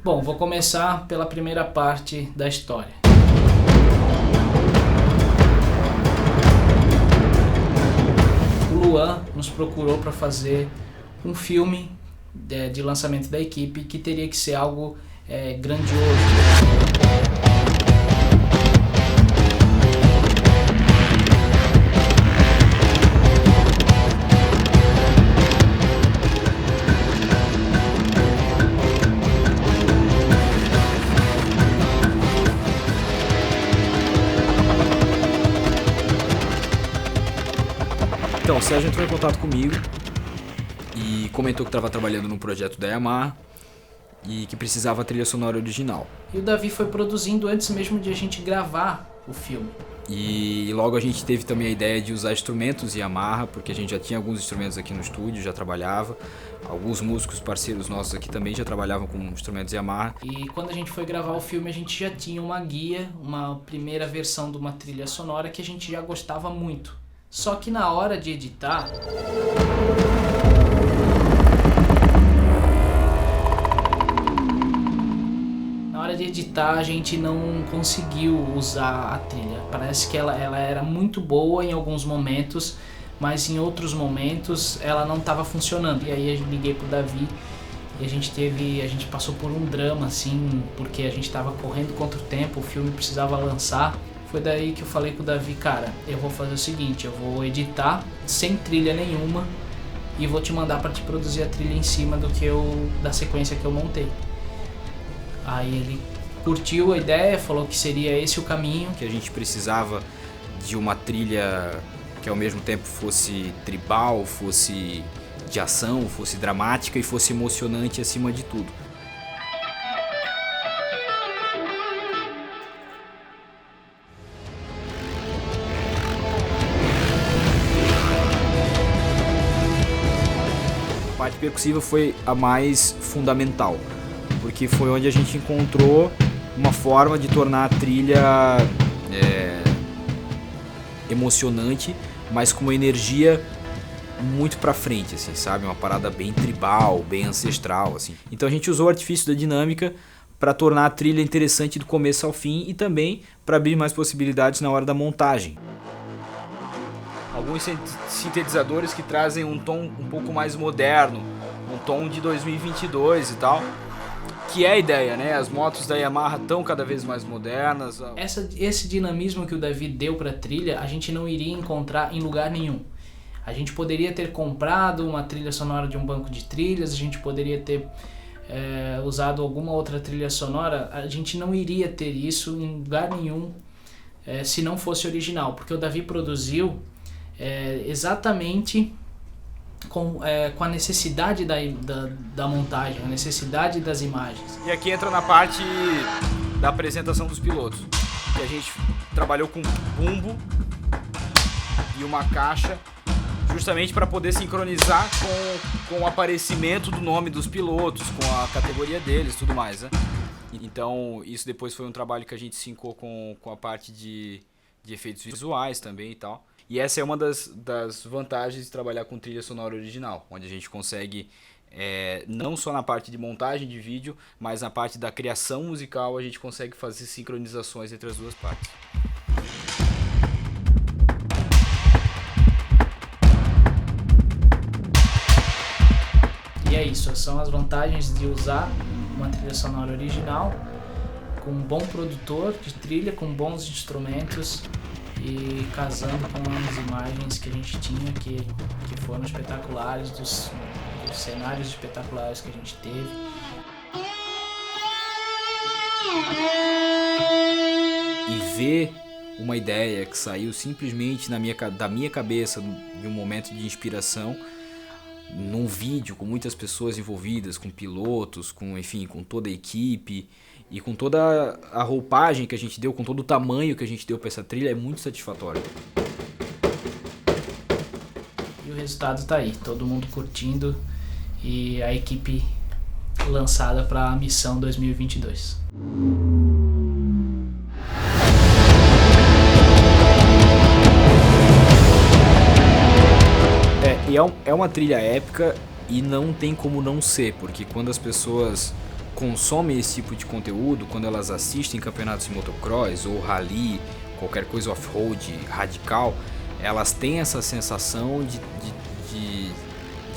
Bom, vou começar pela primeira parte da história. O Luan nos procurou para fazer um filme de lançamento da equipe que teria que ser algo grandioso. Então, o Sérgio entrou em contato comigo e comentou que estava trabalhando num projeto da Yamaha e que precisava a trilha sonora original. E o Davi foi produzindo antes mesmo de a gente gravar o filme. E logo a gente teve também a ideia de usar instrumentos Yamaha, porque a gente já tinha alguns instrumentos aqui no estúdio, já trabalhava. Alguns músicos parceiros nossos aqui também já trabalhavam com instrumentos Yamaha. E quando a gente foi gravar o filme, a gente já tinha uma guia, uma primeira versão de uma trilha sonora que a gente já gostava muito. Só que na hora de editar... a gente não conseguiu usar a trilha. Parece que ela era muito boa em alguns momentos, mas em outros momentos ela não estava funcionando. E aí eu liguei pro Davi e a gente passou por um drama assim, porque a gente estava correndo contra o tempo, o filme precisava lançar. Foi daí que eu falei com o Davi, cara, eu vou fazer o seguinte, eu vou editar sem trilha nenhuma e vou te mandar para te produzir a trilha em cima da sequência que eu montei. Aí ele curtiu a ideia, falou que seria esse o caminho. Que a gente precisava de uma trilha que ao mesmo tempo fosse tribal, fosse de ação, fosse dramática e fosse emocionante acima de tudo. A parte percussiva foi a mais fundamental, porque foi onde a gente encontrou uma forma de tornar a trilha emocionante, mas com uma energia muito pra frente, assim, sabe? Uma parada bem tribal, bem ancestral, assim. Então a gente usou o artifício da dinâmica para tornar a trilha interessante do começo ao fim e também para abrir mais possibilidades na hora da montagem. Alguns sintetizadores que trazem um tom um pouco mais moderno, um tom de 2022 e tal. Que é a ideia, né? As motos da Yamaha estão cada vez mais modernas. Esse dinamismo que o Davi deu para a trilha, a gente não iria encontrar em lugar nenhum. A gente poderia ter comprado uma trilha sonora de um banco de trilhas, a gente poderia ter usado alguma outra trilha sonora, a gente não iria ter isso em lugar nenhum se não fosse original, porque o Davi produziu exatamente com a necessidade da montagem, a necessidade das imagens. E aqui entra na parte da apresentação dos pilotos, que a gente trabalhou com bumbo e uma caixa justamente para poder sincronizar com o aparecimento do nome dos pilotos, com a categoria deles e tudo mais, né? Então isso depois foi um trabalho que a gente sincou com a parte de efeitos visuais também e tal. E essa é uma das vantagens de trabalhar com trilha sonora original, onde a gente consegue, não só na parte de montagem de vídeo, mas na parte da criação musical, a gente consegue fazer sincronizações entre as duas partes. E é isso, são as vantagens de usar uma trilha sonora original, com um bom produtor de trilha, com bons instrumentos, e casando com as imagens que a gente tinha, que foram espetaculares, dos cenários espetaculares que a gente teve. E ver uma ideia que saiu simplesmente da minha cabeça, de um momento de inspiração, num vídeo com muitas pessoas envolvidas, com pilotos, com toda a equipe e com toda a roupagem que a gente deu, com todo o tamanho que a gente deu para essa trilha, é muito satisfatório. E o resultado tá aí, todo mundo curtindo e a equipe lançada para a missão 2022. É uma trilha épica e não tem como não ser, porque quando as pessoas consomem esse tipo de conteúdo, quando elas assistem campeonatos de motocross ou rally, qualquer coisa off-road radical, elas têm essa sensação de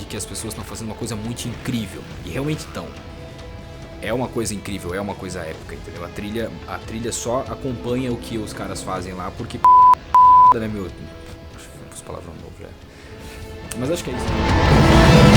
que as pessoas estão fazendo uma coisa muito incrível. E realmente estão. É uma coisa incrível, é uma coisa épica, entendeu? A trilha só acompanha o que os caras fazem lá, porque né, meu... Os palavrão novo já. Mas acho que é isso.